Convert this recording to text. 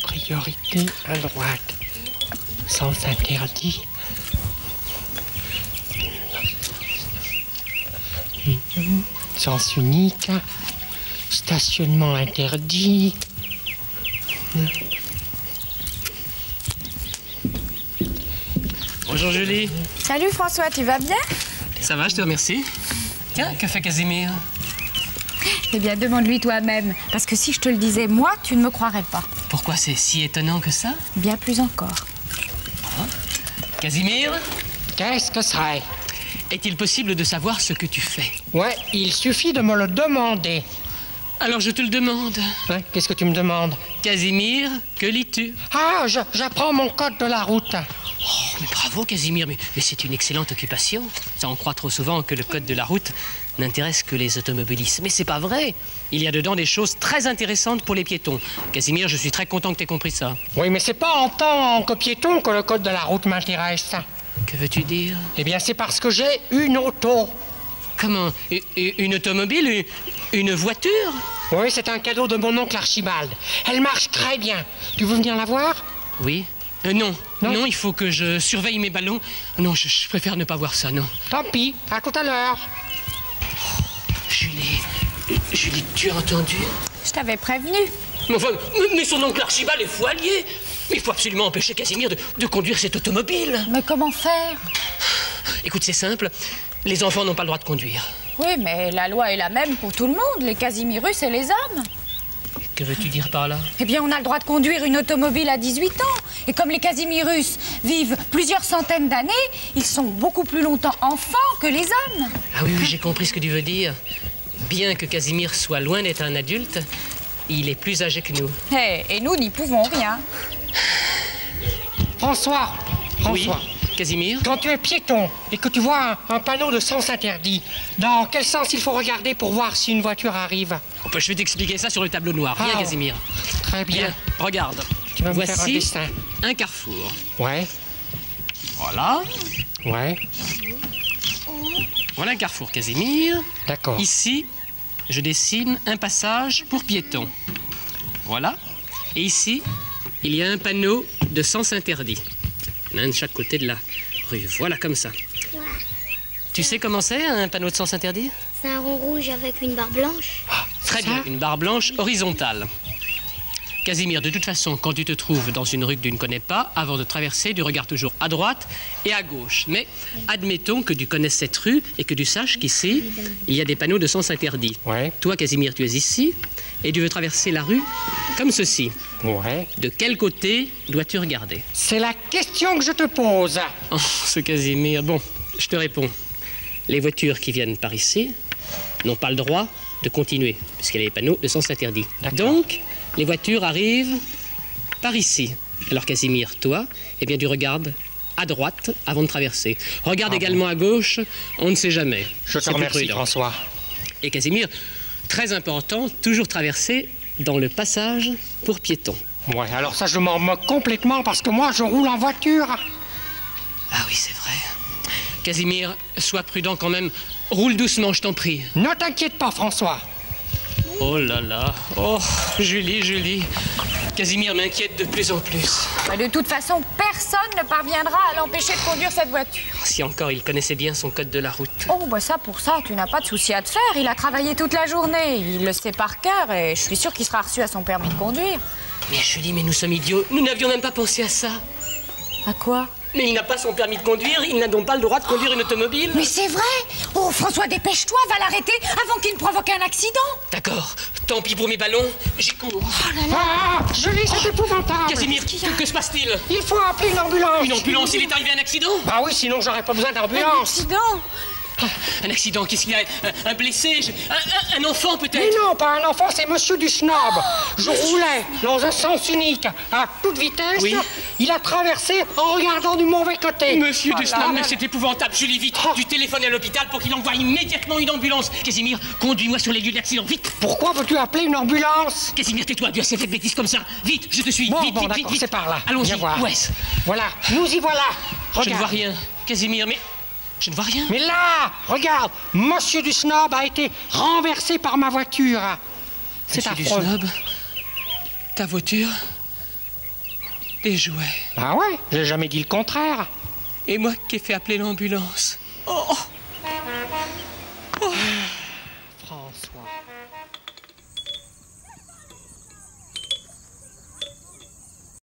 Priorité à droite. Sens interdit. Sens unique. Stationnement interdit. Bonjour Julie. Salut François, tu vas bien? Ça va, je te remercie. Tiens, que fait Casimir? Eh bien, demande-lui toi-même. Parce que si je te le disais, moi, tu ne me croirais pas. Pourquoi c'est si étonnant que ça? Bien plus encore. Casimir, Qu'est-ce que c'est? est-il possible de savoir ce que tu fais? Ouais, il suffit de me le demander. Alors je te le demande. Hein, qu'est-ce que tu me demandes? Casimir, que lis-tu? Ah, j'apprends mon code de la route. Oh, mais bravo Casimir, mais c'est une excellente occupation. Ça, on croit trop souvent que le code de la route n'intéresse que les automobilistes. Mais c'est pas vrai. Il y a dedans des choses très intéressantes pour les piétons. Casimir, je suis très content que tu aies compris ça. Oui, mais c'est pas en tant que piéton que le code de la route m'intéresse. Que veux-tu dire? Eh bien, c'est parce que j'ai une auto. Comment? Une automobile? Une voiture? Oui, c'est un cadeau de mon oncle Archibald. Elle marche très bien. Tu veux venir la voir? Oui. Non. Non, il faut que je surveille mes ballons. Non, je préfère ne pas voir ça, non. Tant pis, à tout à l'heure. Julie, tu as entendu? Je t'avais prévenu. Mais son oncle Archibald est fou allié. Mais il faut absolument empêcher Casimir de conduire cette automobile. Mais comment faire? Écoute, c'est simple. Les enfants n'ont pas le droit de conduire. Oui, mais la loi est la même pour tout le monde, les Casimirus et les hommes. Que veux-tu dire par là? Eh bien, on a le droit de conduire une automobile à 18 ans. Et comme les Casimirus vivent plusieurs centaines d'années, ils sont beaucoup plus longtemps enfants que les hommes. Ah oui, j'ai compris ce que tu veux dire. Bien que Casimir soit loin d'être un adulte, il est plus âgé que nous. Et nous n'y pouvons rien. François, Oui, Casimir? quand tu es piéton et que tu vois un panneau de sens interdit, dans quel sens il faut regarder pour voir si une voiture arrive? Je vais t'expliquer ça sur le tableau noir. Viens, Casimir. Très bien. Viens, regarde. Tu vas me faire un Voici dessin. un carrefour. Ouais, Voilà. ouais, Voilà un carrefour, Casimir. d'accord. Ici, je dessine un passage pour piétons. Voilà. Et ici, il y a un panneau de sens interdit. Il y en a un de chaque côté de la rue. Voilà, comme ça. Ouais. Tu sais comment c'est, un panneau de sens interdit? C'est un rond rouge avec une barre blanche. Très bien, une barre blanche horizontale. Casimir, de toute façon, quand tu te trouves dans une rue que tu ne connais pas, avant de traverser, tu regardes toujours à droite et à gauche. Mais admettons que tu connaisses cette rue et que tu saches qu'ici, il y a des panneaux de sens interdit. Ouais. Toi, Casimir, tu es ici et tu veux traverser la rue comme ceci. Ouais. De quel côté dois-tu regarder? C'est la question que je te pose. Oh, ce Casimir. Bon, je te réponds. Les voitures qui viennent par ici n'ont pas le droit de continuer, puisqu'il y a les panneaux de sens interdit. D'accord. Donc, les voitures arrivent par ici. Alors, Casimir, toi, eh bien, tu regardes à droite avant de traverser. Regarde également à gauche, on ne sait jamais. Je te C'est plus remercie, prudent. François. Et Casimir, très important, toujours traverser dans le passage pour piétons. Ouais, alors ça, je m'en moque complètement parce que moi, je roule en voiture. Ah oui, c'est vrai. Casimir, sois prudent quand même. Roule doucement, je t'en prie. Ne t'inquiète pas, François. Oh là là. Oh, Julie. Casimir m'inquiète de plus en plus. De toute façon, personne ne parviendra à l'empêcher de conduire cette voiture. Si encore il connaissait bien son code de la route. Oh, bah ça, pour ça, tu n'as pas de souci à te faire. Il a travaillé toute la journée. Il le sait par cœur et je suis sûre qu'il sera reçu à son permis de conduire. Mais Julie, mais nous sommes idiots. Nous n'avions même pas pensé à ça. À quoi? Mais il n'a pas son permis de conduire, il n'a donc pas le droit de conduire une automobile. Mais c'est vrai! Oh, François, dépêche-toi, va l'arrêter avant qu'il ne provoque un accident! D'accord, tant pis pour mes ballons, j'y cours. Oh là là! Ah, Julie, c'est épouvantable. Casimir, que se passe-t-il? Il faut appeler une ambulance. Une ambulance, il est arrivé un accident? Bah oui, sinon j'aurais pas besoin Un d'ambulance. accident! Un accident, qu'est-ce qu'il y a? Un blessé? Un enfant Mais peut-être? non, pas un enfant, c'est Monsieur du Snob. Je roulais dans un sens unique, à toute vitesse. Oui. Il a traversé en regardant du mauvais côté. Monsieur Voilà. Dustin, mais c'est épouvantable. Julie, vite, Oh. tu téléphones à l'hôpital pour qu'il envoie immédiatement une ambulance. Casimir, conduis-moi sur les lieux de l'accident, vite. Pourquoi veux-tu appeler une ambulance? Casimir, tais-toi, tu as fait de bêtises comme ça. Vite, je te suis, Bon, vite, bon, vite, d'accord, vite. c'est par là. Allons-y, Viens voir. où est-ce? Voilà, nous y voilà. Je ne Regarde. vois rien. Casimir, mais... Je ne vois rien. Mais là, regarde, Monsieur du Snob a été renversé par ma voiture. C'est Monsieur affreux. Dusnob, ta voiture, des jouets. Ah ouais, j'ai jamais dit le contraire. Et moi qui ai fait appeler l'ambulance. Oh!